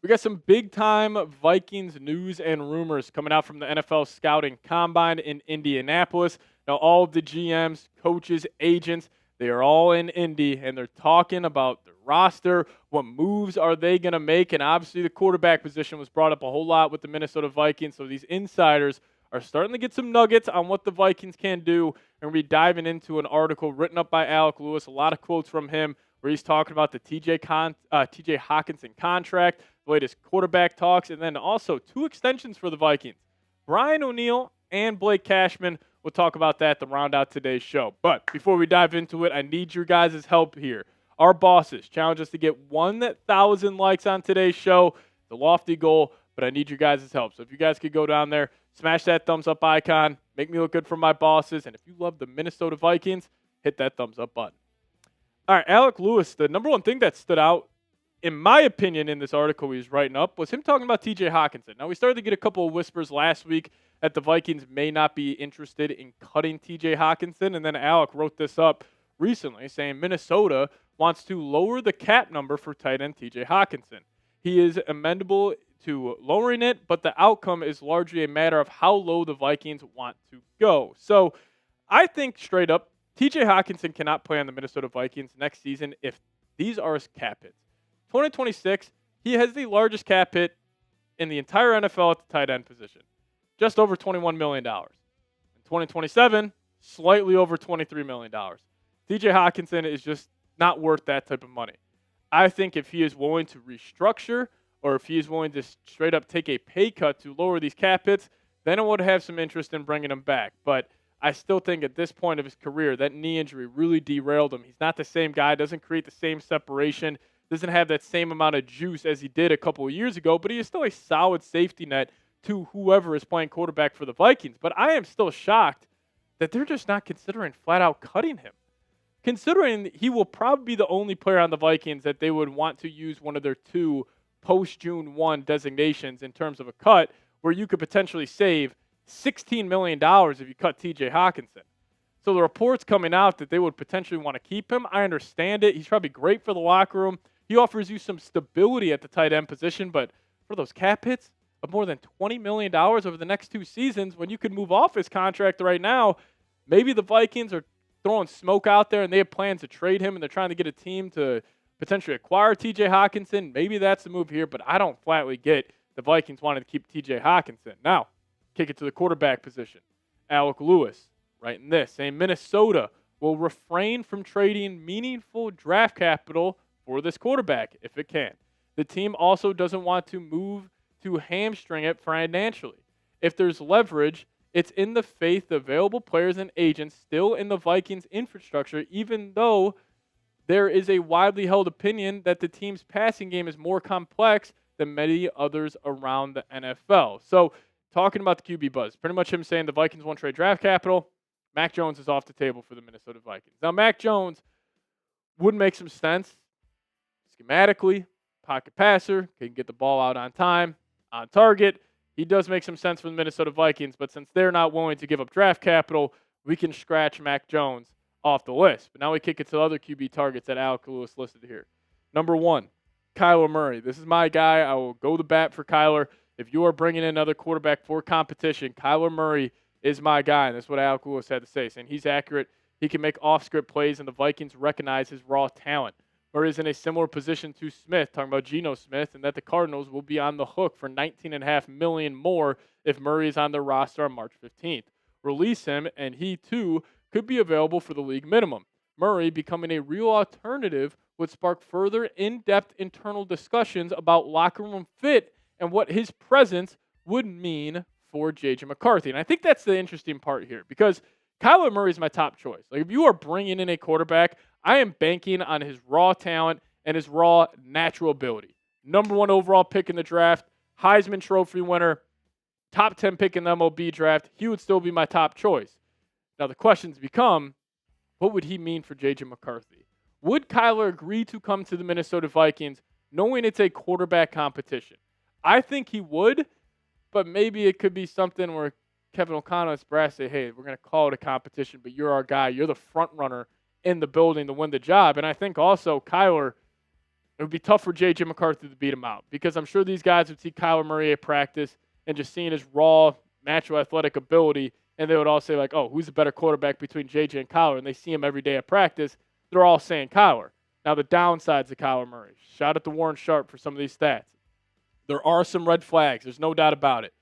We got some big-time Vikings news and rumors coming out from the NFL Scouting Combine in Indianapolis. Now, all of the GMs, coaches, agents, they are all in Indy, and they're talking about the roster, what moves are they going to make, and obviously the quarterback position was brought up a whole lot with the Minnesota Vikings, so these insiders are starting to get some nuggets on what the Vikings can do, and we're diving into an article written up by Alec Lewis, a lot of quotes from him, where he's talking about the TJ Hockenson contract, the latest quarterback talks, and then also 2 extensions for the Vikings. Brian O'Neill and Blake Cashman. We'll talk about that to round out today's show. But before we dive into it, I need your guys' help here. Our bosses challenge us to get 1,000 likes on today's show. It's a lofty goal, but I need your guys' help. So if you guys could go down there, smash that thumbs up icon, make me look good for my bosses, and if you love the Minnesota Vikings, hit that thumbs up button. All right, Alec Lewis, the number one thing that stood out, in my opinion, in this article he was writing up, was him talking about TJ Hockenson. Now, we started to get a couple of whispers last week that the Vikings may not be interested in cutting TJ Hockenson, and then Alec wrote this up recently saying Minnesota wants to lower the cap number for tight end TJ Hockenson. He is amendable to lowering it, but the outcome is largely a matter of how low the Vikings want to go. So I think straight up, TJ Hockenson cannot play on the Minnesota Vikings next season if these are his cap hits. 2026, he has the largest cap hit in the entire NFL at the tight end position, just over $21 million. In 2027, slightly over $23 million. TJ Hockenson is just not worth that type of money. I think if he is willing to restructure or if he is willing to straight up take a pay cut to lower these cap hits, then I would have some interest in bringing him back. But I still think at this point of his career, that knee injury really derailed him. He's not the same guy, doesn't create the same separation, doesn't have that same amount of juice as he did a couple of years ago, but he is still a solid safety net to whoever is playing quarterback for the Vikings. But I am still shocked that they're just not considering flat out cutting him. Considering he will probably be the only player on the Vikings that they would want to use one of their 2 post-June 1 designations in terms of a cut where you could potentially save $16 million if you cut TJ Hockenson. So the reports coming out that they would potentially want to keep him, I understand it. He's probably great for the locker room. He offers you some stability at the tight end position, but for those cap hits of more than $20 million over the next 2 seasons, when you could move off his contract right now, maybe the Vikings are throwing smoke out there and they have plans to trade him and they're trying to get a team to potentially acquire TJ Hockenson. Maybe that's the move here, but I don't flatly get the Vikings wanting to keep TJ Hockenson. Now, kick it to the quarterback position. Alec Lewis, writing this, saying Minnesota will refrain from trading meaningful draft capital for this quarterback if it can. The team also doesn't want to move to hamstring it financially. If there's leverage, it's in the faith of available players and agents still in the Vikings infrastructure, even though there is a widely held opinion that the team's passing game is more complex than many others around the NFL. So, talking about the QB buzz, pretty much him saying the Vikings won't trade draft capital. Mac Jones is off the table for the Minnesota Vikings. Now, Mac Jones would make some sense schematically, pocket passer, can get the ball out on time, on target. He does make some sense for the Minnesota Vikings, but since they're not willing to give up draft capital, we can scratch Mac Jones off the list. But now we kick it to the other QB targets that Alec Lewis listed here. Number 1, Kyler Murray. This is my guy. I will go to bat for Kyler. If you are bringing in another quarterback for competition, Kyler Murray is my guy. And that's what Alec Lewis had to say, saying he's accurate. He can make off-script plays, and the Vikings recognize his raw talent. Murray is in a similar position to Smith, talking about Geno Smith, and that the Cardinals will be on the hook for $19.5 million more if Murray is on their roster on March 15th. Release him, and he, too, could be available for the league minimum. Murray becoming a real alternative would spark further in-depth internal discussions about locker room fit and what his presence would mean for J.J. McCarthy. And I think that's the interesting part here because Kyler Murray is my top choice. Like, if you are bringing in a quarterback, I am banking on his raw talent and his raw natural ability. Number 1 overall pick in the draft, Heisman Trophy winner, top 10 pick in the MLB draft. He would still be my top choice. Now, the questions become, what would he mean for J.J. McCarthy? Would Kyler agree to come to the Minnesota Vikings knowing it's a quarterback competition? I think he would, but maybe it could be something where Kevin O'Connell's brass say, hey, we're going to call it a competition, but you're our guy. You're the front runner in the building to win the job. And I think also Kyler, it would be tough for J.J. McCarthy to beat him out because I'm sure these guys would see Kyler Murray at practice and just seeing his raw, natural athletic ability, and they would all say, like, oh, who's the better quarterback between J.J. and Kyler? And they see him every day at practice. They're all saying Kyler. Now, the downsides of Kyler Murray. Shout out to Warren Sharp for some of these stats. There are some red flags. There's no doubt about it.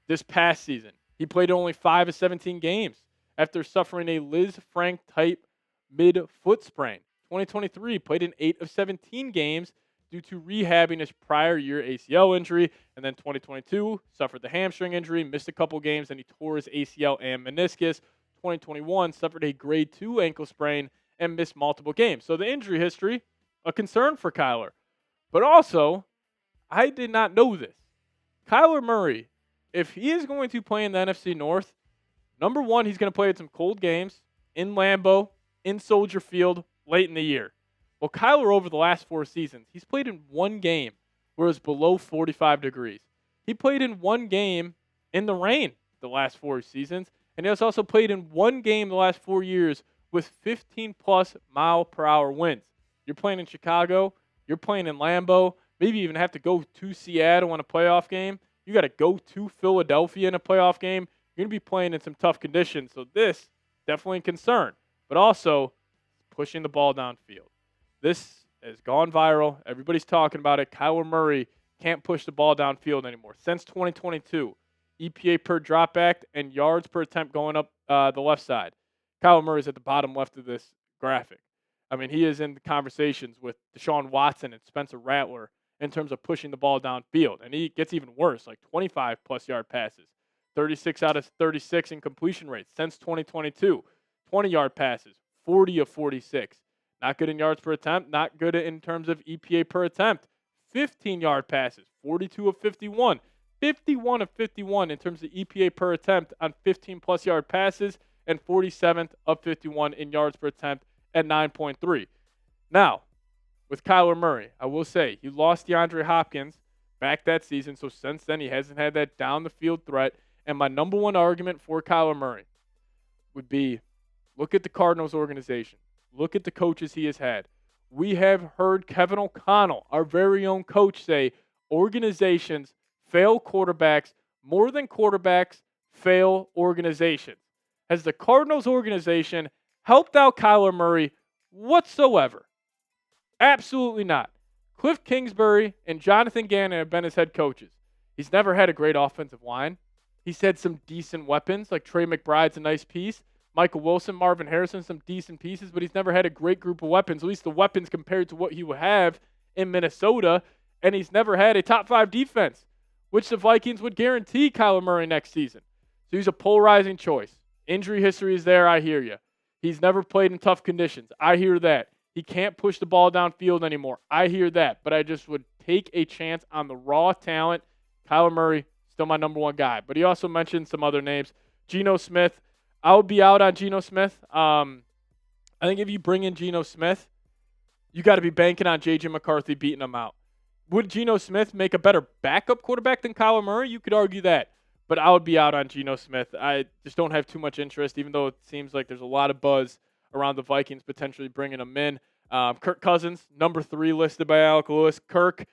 This past season, he played only 5 of 17 games after suffering a Liz Frank type mid-foot sprain. 2023, played in 8 of 17 games due to rehabbing his prior year ACL injury. And then 2022, suffered the hamstring injury, missed a couple games, and he tore his ACL and meniscus. 2021, suffered a grade 2 ankle sprain and missed multiple games. So the injury history, a concern for Kyler. But also, I did not know this. Kyler Murray, if he is going to play in the NFC North, number one, he's going to play in some cold games in Lambeau, in Soldier Field, late in the year. Well, Kyler, over the last 4 seasons, he's played in one game where it was below 45 degrees. He played in one game in the rain the last 4 seasons, and he has also played in one game the last 4 years with 15-plus mile-per-hour winds. You're playing in Chicago. You're playing in Lambeau. Maybe even have to go to Seattle in a playoff game. You got to go to Philadelphia in a playoff game. You're going to be playing in some tough conditions. So this, definitely a concern. But also, pushing the ball downfield. This has gone viral. Everybody's talking about it. Kyler Murray can't push the ball downfield anymore. Since 2022, EPA per dropback and yards per attempt going up the left side. Kyler Murray's at the bottom left of this graphic. I mean, he is in the conversations with Deshaun Watson and Spencer Rattler in terms of pushing the ball downfield. And he gets even worse, like 25-plus yard passes, 36 out of 36 in completion rates since 2022, 20-yard passes, 40 of 46. Not good in yards per attempt, not good in terms of EPA per attempt. 15-yard passes, 42 of 51, 51 of 51 in terms of EPA per attempt on 15-plus yard passes, and 47th of 51 in yards per attempt at 9.3. Now, with Kyler Murray, I will say he lost DeAndre Hopkins back that season, so since then he hasn't had that down-the-field threat. And my number one argument for Kyler Murray would be look at the Cardinals organization. Look at the coaches he has had. We have heard Kevin O'Connell, our very own coach, say organizations fail quarterbacks more than quarterbacks fail organizations. Has the Cardinals organization helped out Kyler Murray whatsoever? Absolutely not. Cliff Kingsbury and Jonathan Gannon have been his head coaches. He's never had a great offensive line. He's had some decent weapons, like Trey McBride's a nice piece. Michael Wilson, Marvin Harrison, some decent pieces, but he's never had a great group of weapons, at least the weapons compared to what he would have in Minnesota, and he's never had a top 5 defense, which the Vikings would guarantee Kyler Murray next season. So he's a polarizing choice. Injury history is there, I hear you. He's never played in tough conditions. I hear that. He can't push the ball downfield anymore. I hear that. But I just would take a chance on the raw talent. Kyler Murray, still my number one guy. But he also mentioned some other names. Geno Smith. I would be out on Geno Smith. I think if you bring in Geno Smith, you got to be banking on J.J. McCarthy beating him out. Would Geno Smith make a better backup quarterback than Kyler Murray? You could argue that. But I would be out on Geno Smith. I just don't have too much interest, even though it seems like there's a lot of buzz around the Vikings potentially bringing him in. Kirk Cousins, number 3 listed by Alec Lewis. Kirk,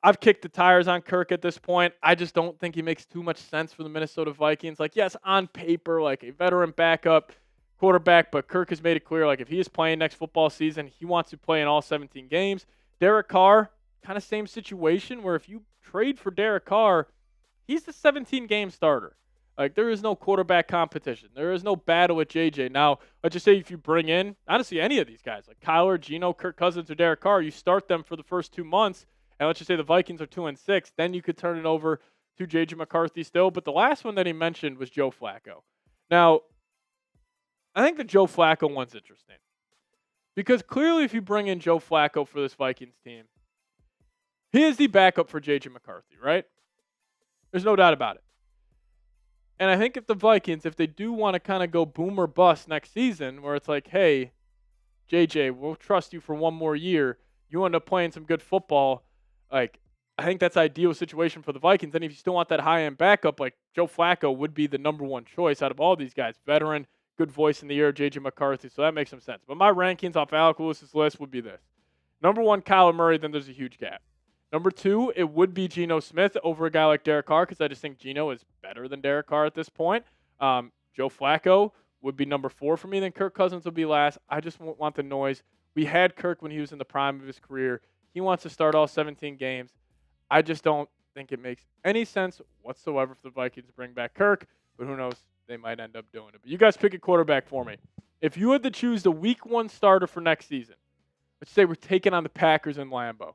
I've kicked the tires on Kirk at this point. I just don't think he makes too much sense for the Minnesota Vikings. Like, yes, on paper, like a veteran backup quarterback, but Kirk has made it clear, like, if he is playing next football season, he wants to play in all 17 games. Derek Carr, kind of same situation where if you trade for Derek Carr, he's the 17-game starter. Like, there is no quarterback competition. There is no battle with JJ. Now, let's just say if you bring in, honestly, any of these guys, like Kyler, Geno, Kirk Cousins, or Derek Carr, you start them for the first 2 months, and let's just say the Vikings are 2-6, then you could turn it over to J.J. McCarthy still. But the last one that he mentioned was Joe Flacco. Now, I think the Joe Flacco one's interesting. Because clearly if you bring in Joe Flacco for this Vikings team, he is the backup for J.J. McCarthy, right? There's no doubt about it. And I think if the Vikings, if they do want to kind of go boom or bust next season, where it's like, hey, JJ, we'll trust you for one more year. You end up playing some good football. Like, I think that's an ideal situation for the Vikings. And if you still want that high-end backup, like Joe Flacco would be the number one choice out of all these guys. Veteran, good voice in the ear, JJ McCarthy. So that makes some sense. But my rankings off Alec Lewis's list would be this. Number one, Kyler Murray, then there's a huge gap. Number two, it would be Geno Smith over a guy like Derek Carr because I just think Geno is better than Derek Carr at this point. Joe Flacco would be number four for me. Then Kirk Cousins will be last. I just want the noise. We had Kirk when he was in the prime of his career. He wants to start all 17 games. I just don't think it makes any sense whatsoever for the Vikings to bring back Kirk, but who knows? They might end up doing it. But you guys pick a quarterback for me. If you had to choose the week one starter for next season, let's say we're taking on the Packers in Lambeau,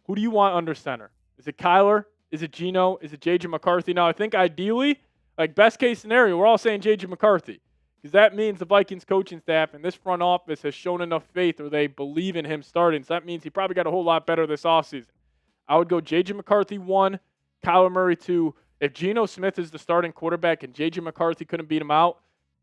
who do you want under center? Is it Kyler? Is it Geno? Is it J.J. McCarthy? Now, I think ideally, like best case scenario, we're all saying J.J. McCarthy because that means the Vikings coaching staff and this front office has shown enough faith or they believe in him starting. So that means he probably got a whole lot better this offseason. I would go J.J. McCarthy 1, Kyler Murray 2. If Geno Smith is the starting quarterback and J.J. McCarthy couldn't beat him out,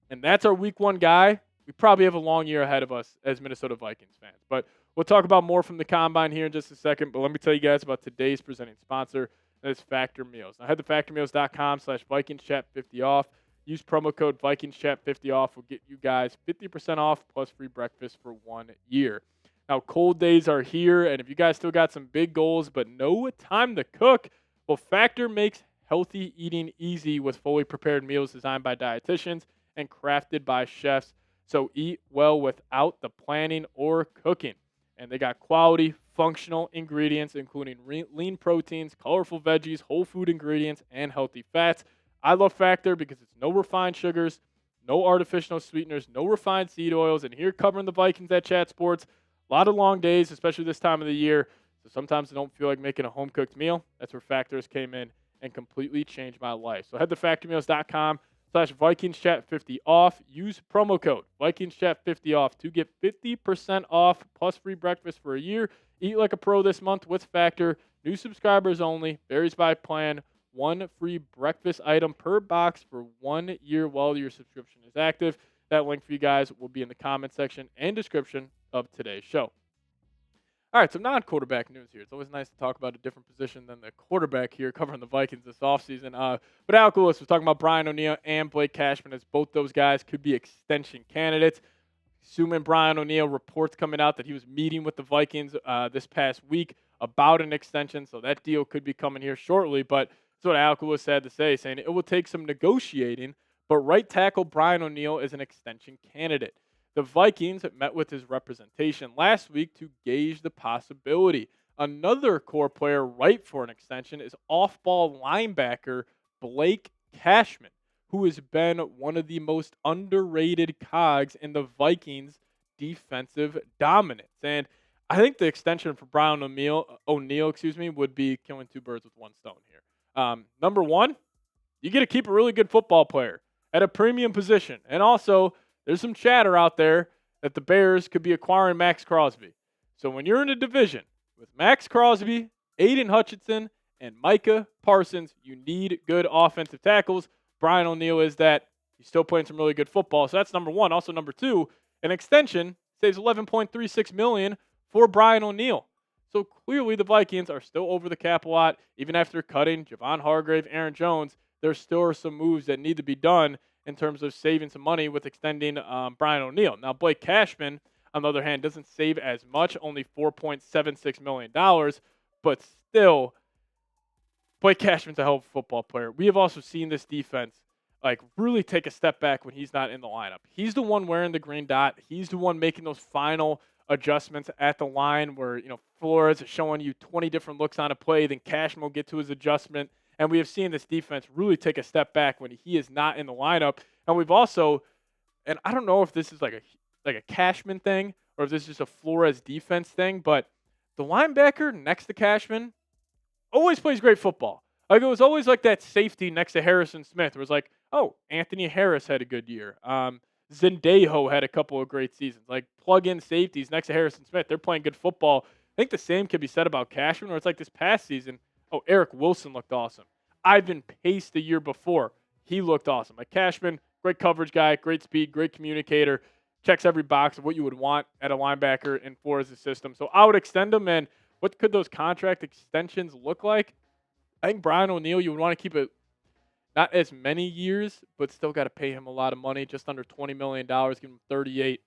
and that's our week one guy, we probably have a long year ahead of us as Minnesota Vikings fans. But we'll talk about more from the Combine here in just a second. But let me tell you guys about today's presenting sponsor. That is Factor Meals. Now head to factormeals.com/VikingsChat50 off. Use promo code VikingsChat50 off. We'll get you guys 50% off plus free breakfast for 1 year. Now, cold days are here, and if you guys still got some big goals but no time to cook, well, Factor makes healthy eating easy with fully prepared meals designed by dietitians and crafted by chefs. So eat well without the planning or cooking. And they got quality, functional ingredients, including lean proteins, colorful veggies, whole food ingredients, and healthy fats. I love Factor because it's no refined sugars, no artificial sweeteners, no refined seed oils. And here covering the Vikings at Chat Sports, a lot of long days, especially this time of the year. So sometimes I don't feel like making a home-cooked meal. That's where Factors came in and completely changed my life. So head to factormeals.com/VikingsChat50 off. Use promo code VikingsChat50 off to get 50% off plus free breakfast for a year. Eat like a pro this month with Factor. New subscribers only. Varies by plan. One free breakfast item per box for 1 year while your subscription is active. That link for you guys will be in the comment section and description of today's show. All right, some non-quarterback news here. It's always nice to talk about a different position than the quarterback here covering the Vikings this offseason. But Alec was talking about Brian O'Neill and Blake Cashman as both those guys could be extension candidates. Assuming Brian O'Neill reports coming out that he was meeting with the Vikings this past week about an extension, so that deal could be coming here shortly. But that's what Alec was had to say, saying it will take some negotiating, but right tackle Brian O'Neill is an extension candidate. The Vikings met with his representation last week to gauge the possibility. Another core player ripe for an extension is off-ball linebacker Blake Cashman, who has been one of the most underrated cogs in the Vikings' defensive dominance. And I think the extension for Brian O'Neill, would be killing two birds with one stone here. Number one, you get to keep a really good football player at a premium position. And also, there's some chatter out there that the Bears could be acquiring Max Crosby. So when you're in a division with Max Crosby, Aiden Hutchinson, and Micah Parsons, you need good offensive tackles. Brian O'Neill is that. He's still playing some really good football. So that's number one. Also, number two, an extension saves $11.36 million for Brian O'Neill. So clearly the Vikings are still over the cap a lot. Even after cutting Javon Hargrave, Aaron Jones, there still are some moves that need to be done in terms of saving some money with extending Brian O'Neill. Now, Blake Cashman, on the other hand, doesn't save as much, only $4.76 million, but still, Blake Cashman's a hell of a football player. We have also seen this defense really take a step back when he's not in the lineup. He's the one wearing the green dot. He's the one making those final adjustments at the line where, Flores is showing you 20 different looks on a play, then Cashman will get to his adjustment. And we have seen this defense really take a step back when he is not in the lineup. And we've also, and I don't know if this is like a Cashman thing or if this is just a Flores defense thing, but the linebacker next to Cashman always plays great football. It was always like that safety next to Harrison Smith. It was like, oh, Anthony Harris had a good year. Zendejo had a couple of great seasons. Plug-in safeties next to Harrison Smith. They're playing good football. I think the same could be said about Cashman, where it's like this past season, Eric Wilson looked awesome. Ivan Pace the year before, he looked awesome. Cashman, great coverage guy, great speed, great communicator, checks every box of what you would want at a linebacker in Flores' system. So I would extend him, and what could those contract extensions look like? I think Brian O'Neill, you would want to keep it not as many years, but still got to pay him a lot of money, just under $20 million, give him 38.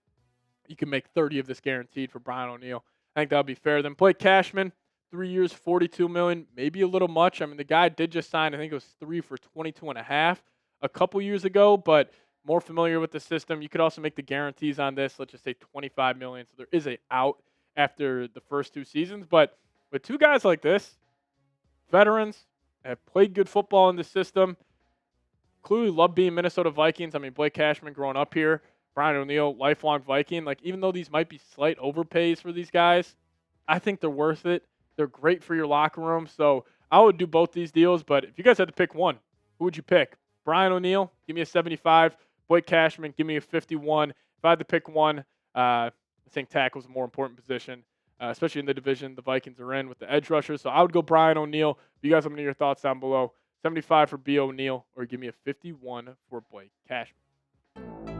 You can make 30 of this guaranteed for Brian O'Neill. I think that would be fair. Then Blake Cashman, 3 years, $42 million, maybe a little much. I mean, the guy did just sign, I think it was 3 for 22 and a half a couple years ago, but more familiar with the system. You could also make the guarantees on this. Let's just say $25 million. So there is a out after the first 2 seasons. But with 2 guys like this, veterans, have played good football in the system, clearly love being Minnesota Vikings. I mean, Blake Cashman growing up here, Brian O'Neill, lifelong Viking. Like, even though these might be slight overpays for these guys, I think they're worth it. They're great for your locker room. So I would do both these deals. But if you guys had to pick one, who would you pick? Brian O'Neill, give me a 75. Blake Cashman, give me a 51. If I had to pick one, I think tackle is a more important position, especially in the division the Vikings are in with the edge rushers. So I would go Brian O'Neill. If you guys have any of your thoughts down below, 75 for B. O'Neill, or give me a 51 for Blake Cashman.